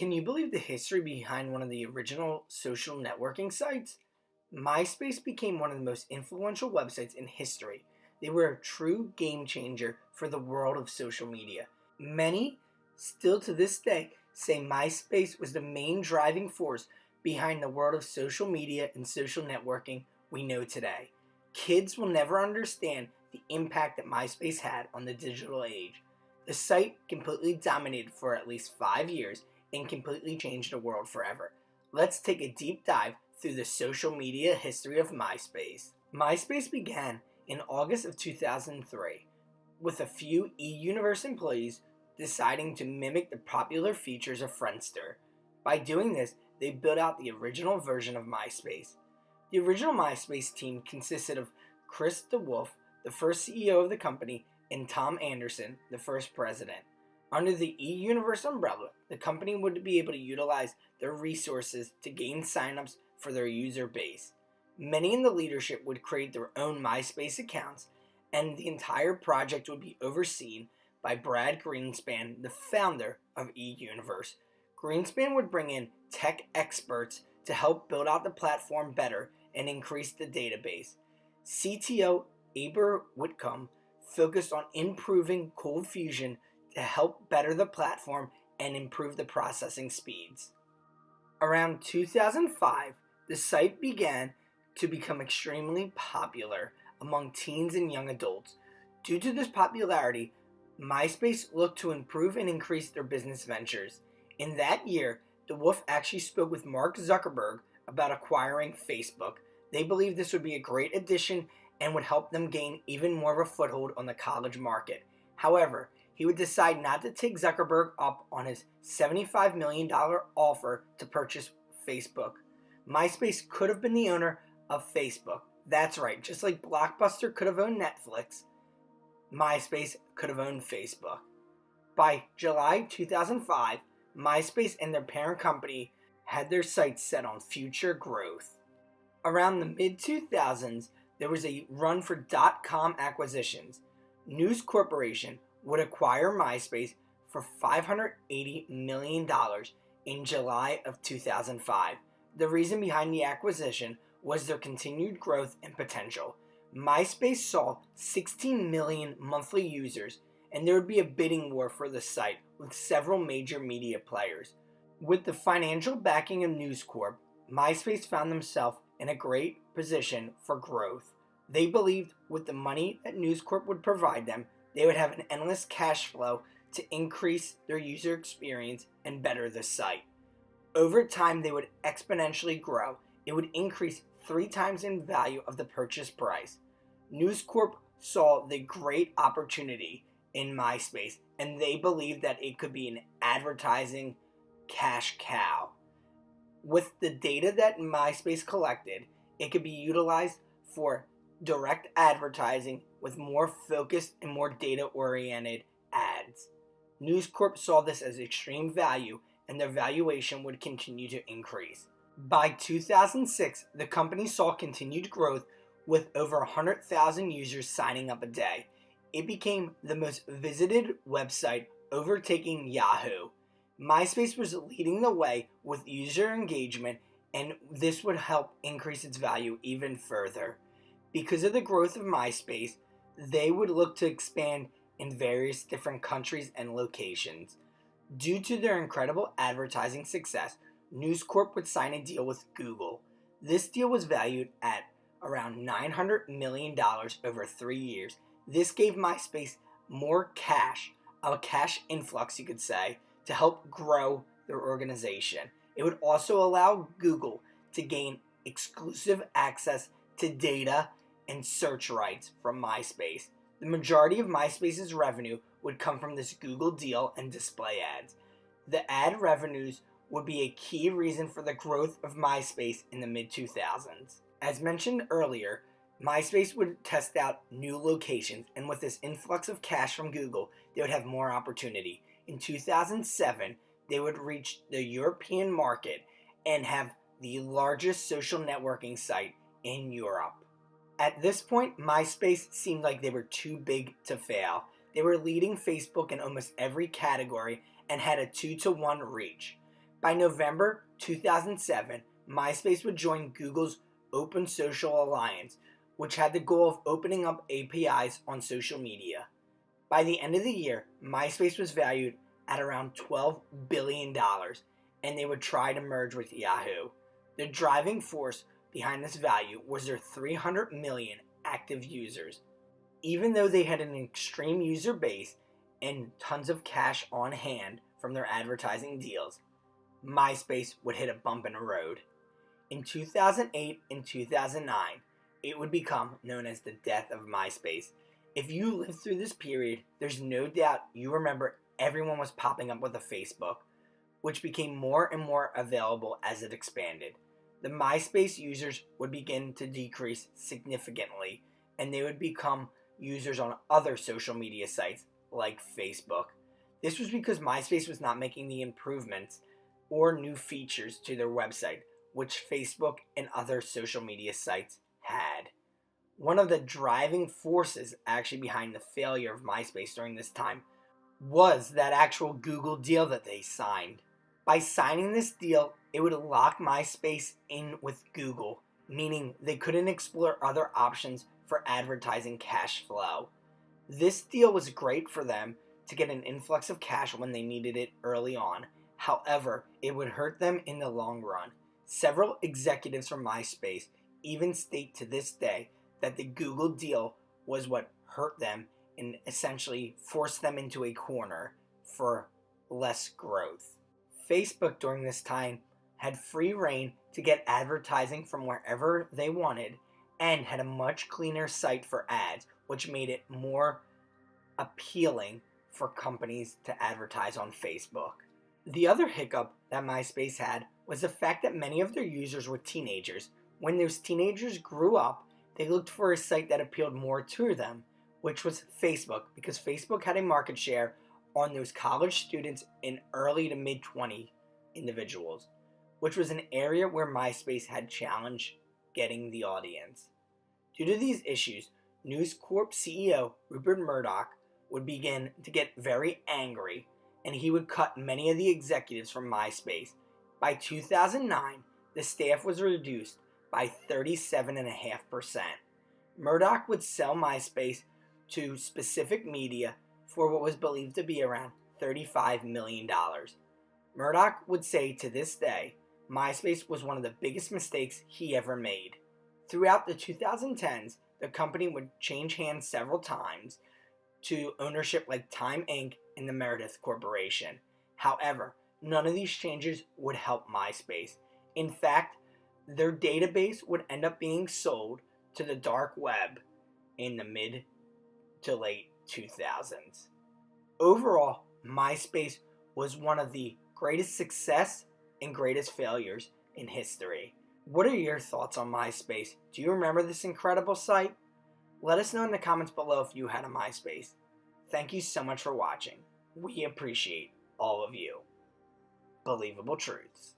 Can you believe the history behind one of the original social networking sites? MySpace became one of the most influential websites in history. They were a true game changer for the world of social media. Many, still to this day, say MySpace was the main driving force behind the world of social media and social networking we know today. Kids will never understand the impact that MySpace had on the digital age. The site completely dominated for at least 5 years and completely changed the world forever. Let's take a deep dive through the social media history of MySpace. MySpace began in August of 2003 with a few eUniverse employees deciding to mimic the popular features of Friendster. By doing this, they built out the original version of MySpace. The original MySpace team consisted of Chris DeWolf, the first CEO of the company, and Tom Anderson, the first president. Under the eUniverse umbrella, the company would be able to utilize their resources to gain signups for their user base. Many in the leadership would create their own MySpace accounts, and the entire project would be overseen by Brad Greenspan, the founder of eUniverse. Greenspan would bring in tech experts to help build out the platform better and increase the database. CTO Aber Whitcomb focused on improving Cold Fusion to help better the platform and improve the processing speeds. Around 2005, the site began to become extremely popular among teens and young adults. Due to this popularity, MySpace looked to improve and increase their business ventures. In that year, DeWolf actually spoke with Mark Zuckerberg about acquiring Facebook. They believed this would be a great addition and would help them gain even more of a foothold on the college market. However, he would decide not to take Zuckerberg up on his $75 million offer to purchase Facebook. MySpace could have been the owner of Facebook. That's right, just like Blockbuster could have owned Netflix, MySpace could have owned Facebook. By July 2005, MySpace and their parent company had their sights set on future growth. Around the mid-2000s, there was a run for .com acquisitions. News Corporation would acquire MySpace for $580 million in July of 2005. The reason behind the acquisition was their continued growth and potential. MySpace saw 16 million monthly users, and there would be a bidding war for the site with several major media players. With the financial backing of News Corp, MySpace found themselves in a great position for growth. They believed with the money that News Corp would provide them, they would have an endless cash flow to increase their user experience and better the site. Over time, they would exponentially grow. It would increase 3 times in value of the purchase price. News Corp saw the great opportunity in MySpace, and they believed that it could be an advertising cash cow. With the data that MySpace collected, it could be utilized for direct advertising with more focused and more data-oriented ads. News Corp saw this as extreme value, and their valuation would continue to increase. By 2006, the company saw continued growth with over 100,000 users signing up a day. It became the most visited website, overtaking Yahoo. MySpace was leading the way with user engagement, and this would help increase its value even further. Because of the growth of MySpace, they would look to expand in various different countries and locations. Due to their incredible advertising success, News Corp would sign a deal with Google. This deal was valued at around $900 million over 3 years. This gave MySpace more cash, a cash influx you could say, to help grow their organization. It would also allow Google to gain exclusive access to data and search rights from MySpace. The majority of MySpace's revenue would come from this Google deal and display ads. The ad revenues would be a key reason for the growth of MySpace in the mid-2000s. As mentioned earlier, MySpace would test out new locations, and with this influx of cash from Google, they would have more opportunity. In 2007, they would reach the European market and have the largest social networking site in Europe. At this point, MySpace seemed like they were too big to fail. They were leading Facebook in almost every category and had a 2-to-1 reach. By November 2007, MySpace would join Google's Open Social Alliance, which had the goal of opening up APIs on social media. By the end of the year, MySpace was valued at around $12 billion, and they would try to merge with Yahoo. The driving force behind this value was their 300 million active users. Even though they had an extreme user base and tons of cash on hand from their advertising deals, MySpace would hit a bump in the road. In 2008 and 2009, it would become known as the death of MySpace. If you lived through this period, there's no doubt you remember everyone was popping up with a Facebook, which became more and more available as it expanded. The MySpace users would begin to decrease significantly, and they would become users on other social media sites like Facebook. This was because MySpace was not making the improvements or new features to their website, which Facebook and other social media sites had. One of the driving forces actually behind the failure of MySpace during this time was that actual Google deal that they signed. By signing this deal, it would lock MySpace in with Google, meaning they couldn't explore other options for advertising cash flow. This deal was great for them to get an influx of cash when they needed it early on. However, it would hurt them in the long run. Several executives from MySpace even state to this day that the Google deal was what hurt them and essentially forced them into a corner for less growth. Facebook during this time had free reign to get advertising from wherever they wanted and had a much cleaner site for ads, which made it more appealing for companies to advertise on Facebook. The other hiccup that MySpace had was the fact that many of their users were teenagers. When those teenagers grew up, they looked for a site that appealed more to them, which was Facebook, because Facebook had a market share on those college students and early to mid-20 individuals, which was an area where MySpace had challenged getting the audience. Due to these issues, News Corp CEO Rupert Murdoch would begin to get very angry, and he would cut many of the executives from MySpace. By 2009, the staff was reduced by 37.5%. Murdoch would sell MySpace to specific media for what was believed to be around $35 million. Murdoch would say to this day, MySpace was one of the biggest mistakes he ever made. Throughout the 2010s, the company would change hands several times to ownership like Time Inc. and the Meredith Corporation. However, none of these changes would help MySpace. In fact, their database would end up being sold to the dark web in the mid to late 2000s. Overall, MySpace was one of the greatest success and greatest failures in history. What are your thoughts on MySpace? Do you remember this incredible site? Let us know in the comments below if you had a MySpace. Thank you so much for watching. We appreciate all of you. Believable Truths.